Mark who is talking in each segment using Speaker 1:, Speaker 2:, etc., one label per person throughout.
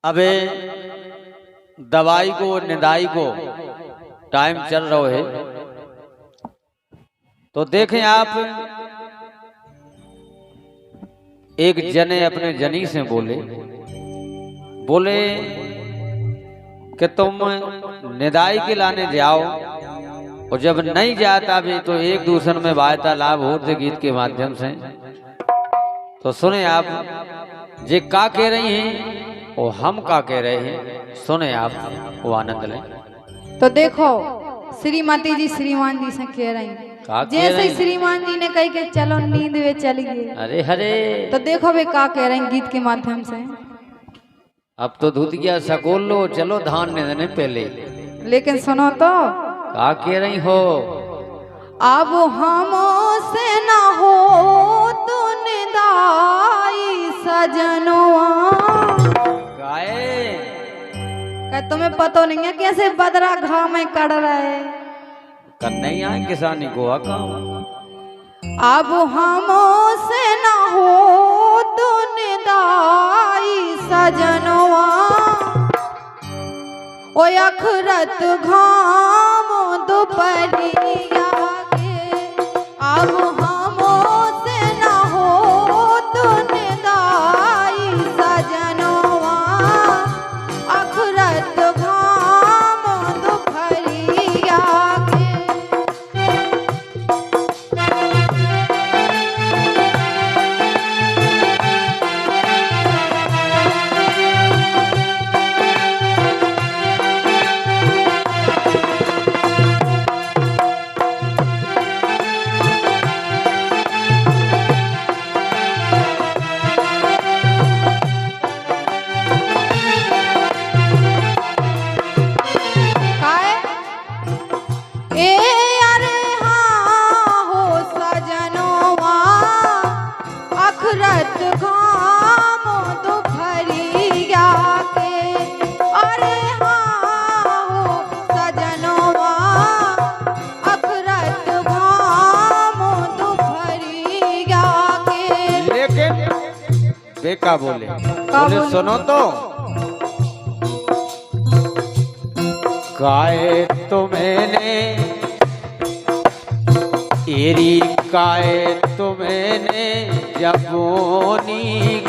Speaker 1: अबे दवाई को निदाई को टाइम चल रहा है तो देखें आप एक जने अपने जनी से बोले कि तुम निदाई के लाने जाओ और जब नहीं जाता भी तो एक दूसरे में वार्तालाप होते गीत के माध्यम से। तो सुने आप जे का कह रही हैं और हम का कह रहे हैं, सुने आप वो आनंद लें।
Speaker 2: तो देखो श्रीमती जी श्रीमान जी से कह रही हैं जैसे श्रीमान जी ने कही कि चलो नींद में चलिए।
Speaker 1: अरे हरे
Speaker 2: तो देखो वे का कह रहे हैं गीत के माध्यम से।
Speaker 1: अब तो धुत गया सकोल लो, चलो धान ने देने पहले।
Speaker 2: लेकिन सुनो तो
Speaker 1: का कह रही हो,
Speaker 2: अब हमसे ना हो तो निदाई सजनवा।
Speaker 1: गाए
Speaker 2: तुम्हें पता नहीं है कैसे बदरा घाव में कड़ रहे
Speaker 1: कर नहीं आए किसानी को काम।
Speaker 2: अब हमसे ना हो तो निदाई सजनवा ओ अखरत घाम दोपहरिया के। अब हमसे ना हो तो निदाई सजनवा अखरत घाम दोपहरिया के।
Speaker 1: का बोले सुनो तो काए तो मैंने एरी काए तो मैंने जबोनी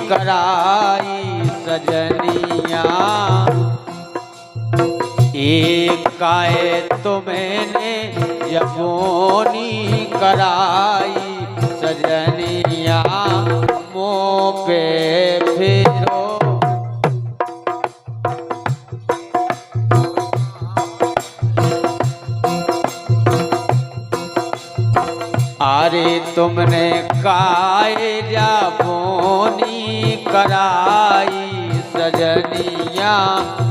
Speaker 1: कराई सजनिया। एक काए तो मैंने जबोनी कराई सजनिया। मुँह पे फिरो अरे तुमने काए जाबोनी कराई सजनिया।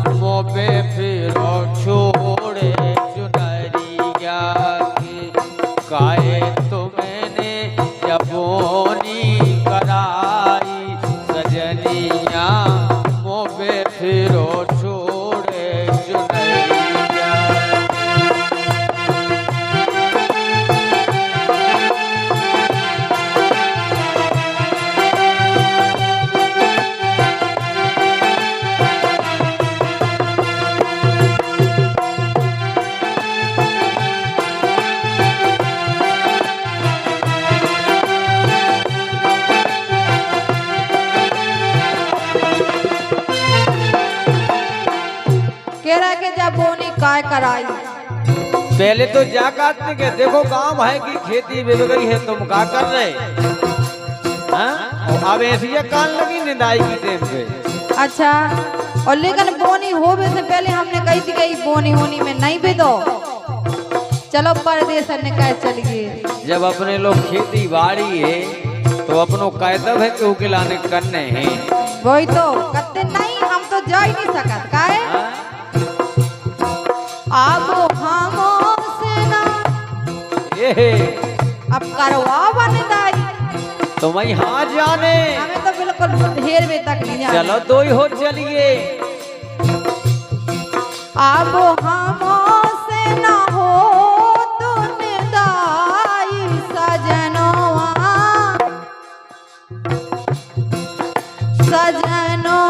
Speaker 1: मुँह पे फिरो छोड़े चुनरिया की। काए तुमने जाबोनी कराई सजनिया। मुँह पे फिरो छोड़े चुनरिया।
Speaker 2: काय कराई
Speaker 1: पहले तो जा काटने के देखो गांव है कि खेती बिक गई है, तुम क्या कर रहे हाँ? अब ऐसी कान लगी निदाई की टेम पे।
Speaker 2: अच्छा और लेकिन बोनी होने से पहले हमने कही थी कि बोनी होनी में नहीं भी दो। चलो परदेश ने कह चलिए।
Speaker 1: जब अपने लोग खेती बाड़ी है तो अपनों कायदब है कि उके लाने करने हैं।
Speaker 2: वही तो करते नहीं, हम तो जा ही नहीं सकत काहे। अब हमसे ना अब करवा बनिदाई
Speaker 1: तो मैं हाँ जाने
Speaker 2: हमें तो बिल्कुल ढेर में तक नहीं जाने।
Speaker 1: चलो दो ही हो चलिए।
Speaker 2: अब हमसे ना हो तो निदाई सजनवा सजनवा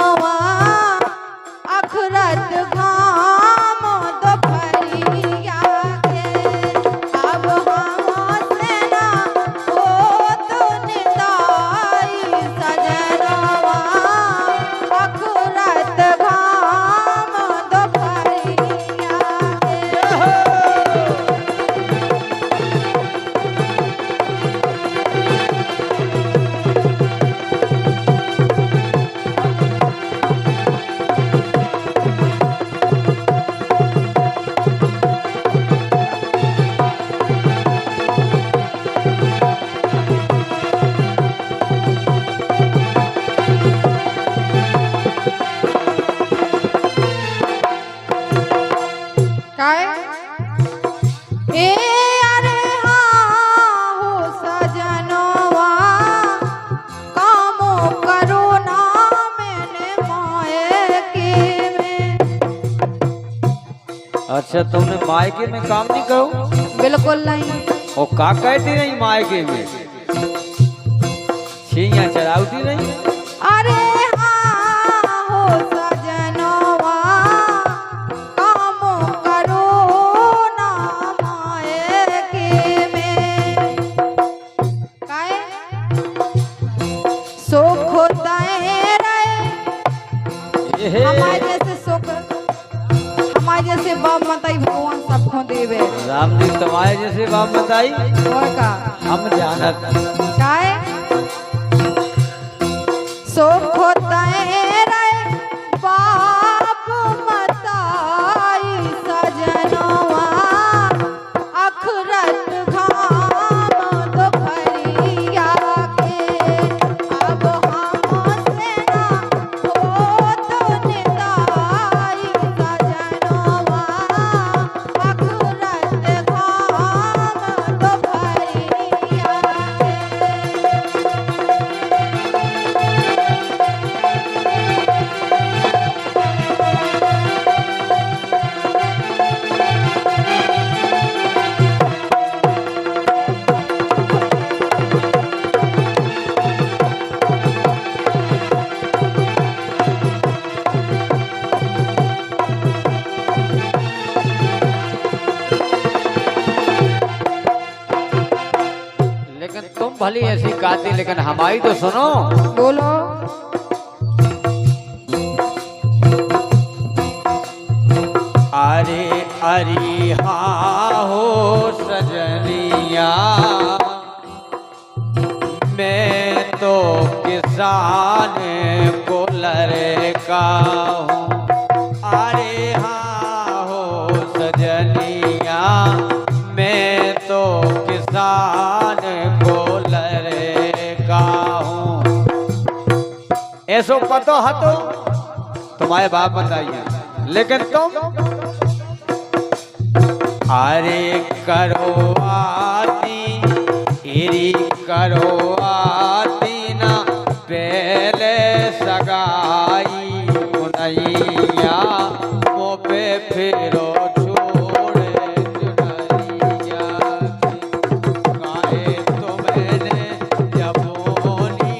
Speaker 1: अच्छा तुमने मायके में काम नहीं करो?
Speaker 2: बिल्कुल नहीं।
Speaker 1: और का कहती नहीं मायके में? छिया चढ़ाती नहीं?
Speaker 2: अरे हाँ हो सजनवा काम करो ना मायके में। काहे सुख तय रहे हमारे जैसे सुख, हमारे जैसे बाप मताई भगवान सबको देवे।
Speaker 1: राम जी तुम्हारे जैसे बाप बताई
Speaker 2: और का
Speaker 1: हम जानत।
Speaker 2: काहे सुख तय रहे बाप मताई सजनवा अखरत घाम दोपहरिया के। अब हमसे ना होत निदाई सजनवा अखरत घाम दोपहरिया
Speaker 1: लेकिन तुम भली ऐसी गाती, लेकिन हमारी तो सुनो।
Speaker 2: बोलो।
Speaker 1: अरे अरे हाँ हो सजनिया मैं तो किसान को लड़का हूँ। अरे हाँ हो सजनिया मैं तो किसान को लड़का हूँ। ऐसो पतो हतो तुम्हारे बाप बताइए, लेकिन तुम अरे करो आती इरी करो आती ना पहले सगाई मुनैया मुँह पे फिरो छोड़े चुनरिया काहे तुम्हें जबोनी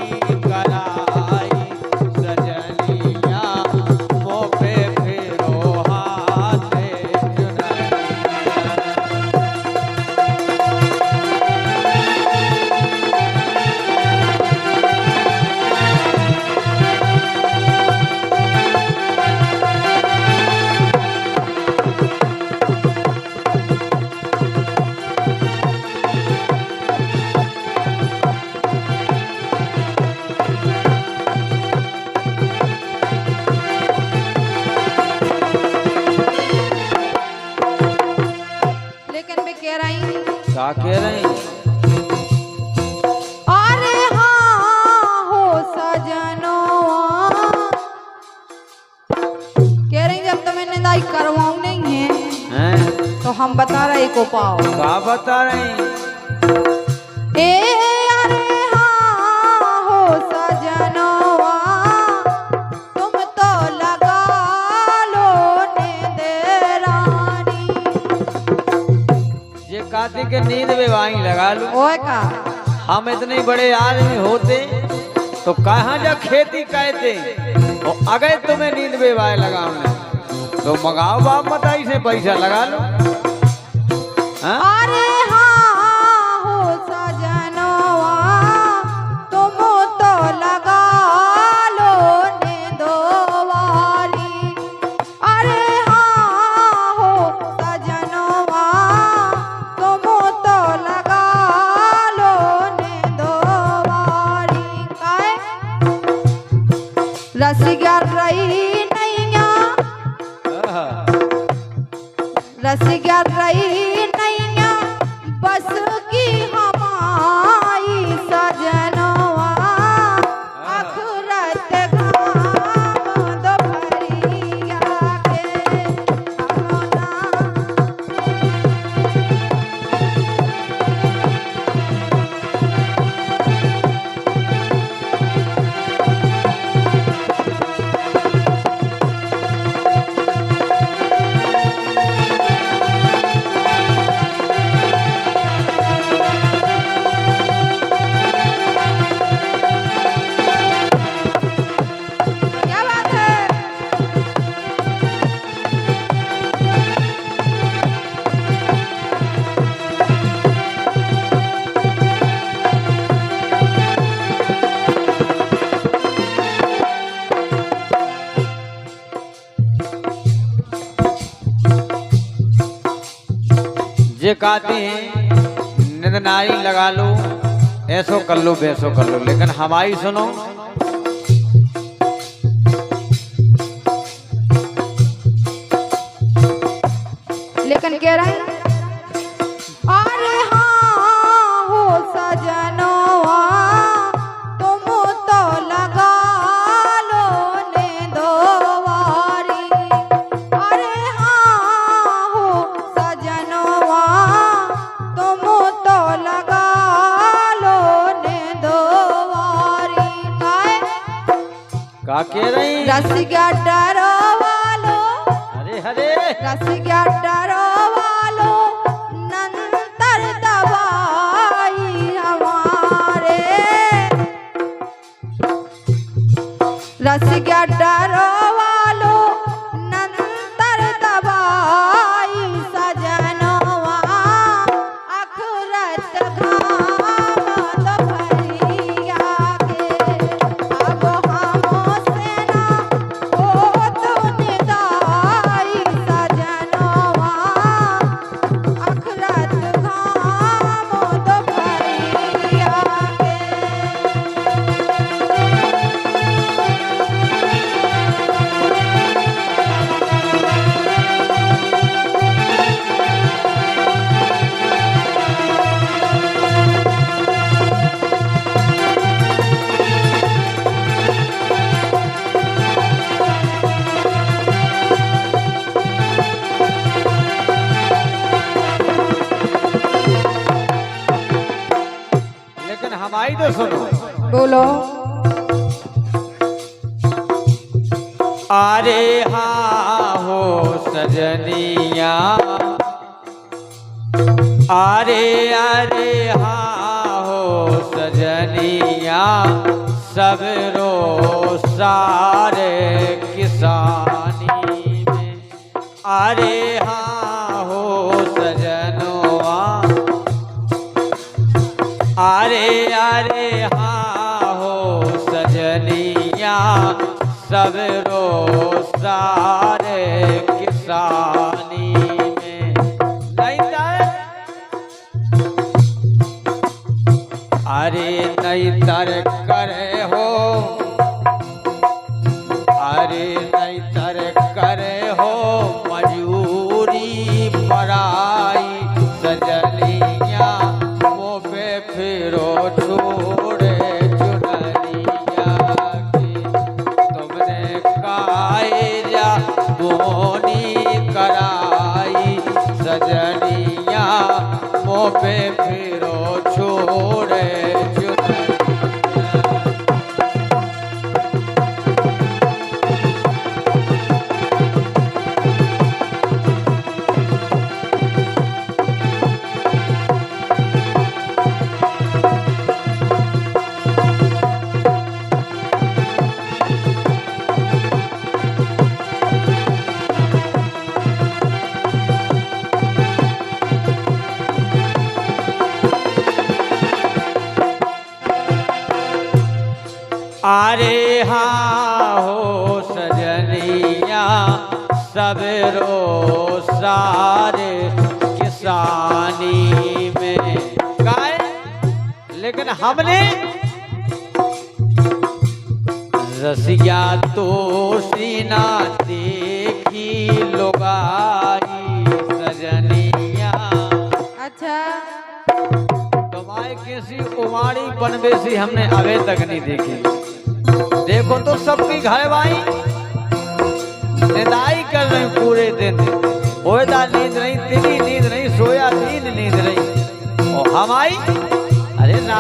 Speaker 1: कराई सजनिया मुँह पे फिरो हाथे चुनरिया।
Speaker 2: लेकिन मैं कह रही
Speaker 1: क्या कह रही?
Speaker 2: अरे हाँ हो सजनवा। कह रही जब तुम्हें निदाई करवाऊं नहीं है
Speaker 1: हैं?
Speaker 2: तो हम बता रहे को पाओ।
Speaker 1: क्या बता रही?
Speaker 2: ए अरे हाँ हो सजनवा तुम तो लगा लो नेदरानी।
Speaker 1: ये कहते कि नींद में वाई लगा लूं।
Speaker 2: ओए का
Speaker 1: हम इतने बड़े आदमी होते तो कहाँ जा खेती कहते, और अगर तुम्हें नींद में वाई लगाऊं तो मंगाओ बाप मताई से पैसा लगा लो। हाँ?
Speaker 2: अरे हाँ हो सजनवा तुम तो लगा लो नेदवारी। अरे हाँ हो सजनवा तुम तो लगा लो नेदवारी। काहे रसिया रही नैया रसिया रही नैया बस की हमारी सजनवा अखरत घाम दोपहरिया के। हमना
Speaker 1: जे कहती हैं निंदनाई लगा लो, ऐसो कर लो वैसो कर लो, लेकिन हमारी सुनो।
Speaker 2: लेकिन कह रहे हैं अरे हाँ हो सजनवा तुम तो लगा लो ने दोवारी। अरे हाँ हो सजनवा तुम तो लगा लो ने दोवारी।
Speaker 1: का कह रही
Speaker 2: रसिया डरवा लो,
Speaker 1: अरे हरे
Speaker 2: रसिया डरवा लो नंतर दवाई हमारे। रसिया डरवा लो नंतर दवाई सजनवा अखरत घाम दोपहरिया के। अब हमसे ना हो तो निदाई सजनवा अखरत घाम दोपहरिया के।
Speaker 1: लेकिन हमारी तो सुनो।
Speaker 2: बोलो।
Speaker 1: अरे हाँ हो सजनिया, अरे अरे हाँ हो सजनिया, सब रो सारे किसानी में। अरे हाँ हो सजनवा, अरे अरे हाँ हो सजनिया, सब रो सारे किसानी में। नहीं तर अरे नहीं तर करे हो, अरे नहीं तर करे हो मजूरी पराई सजनिया, वो पे फिरो छोड़े चुनरिया की। तुमने कायजा बोनी कराई सजनिया, वो पे फिरो छोड़े चुनरिया। अरे हाँ हो सजनिया, सब रो सारे किसानी में। गाय लेकिन हमने रसिया तो सीना देखी लोगाई सजनिया।
Speaker 2: अच्छा
Speaker 1: तुम्हारे किसी उमाड़ी बनबेसी हमने अभी तक नहीं देखी। देखो तो सबकी घर भाई निदाई कर रहे पूरे दिन, होएदा नींद नहीं, तेरी नींद नहीं, सोया तीन नींद नहीं, और हमारी अरे ना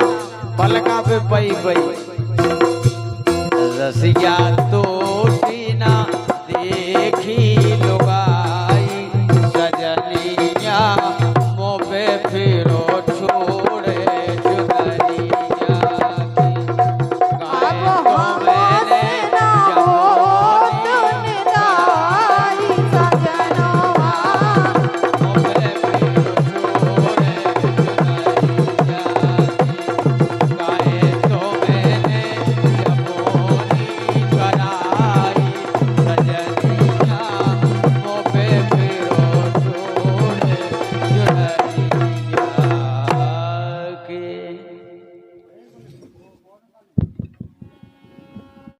Speaker 1: पलका पे पई पई। रसिया तो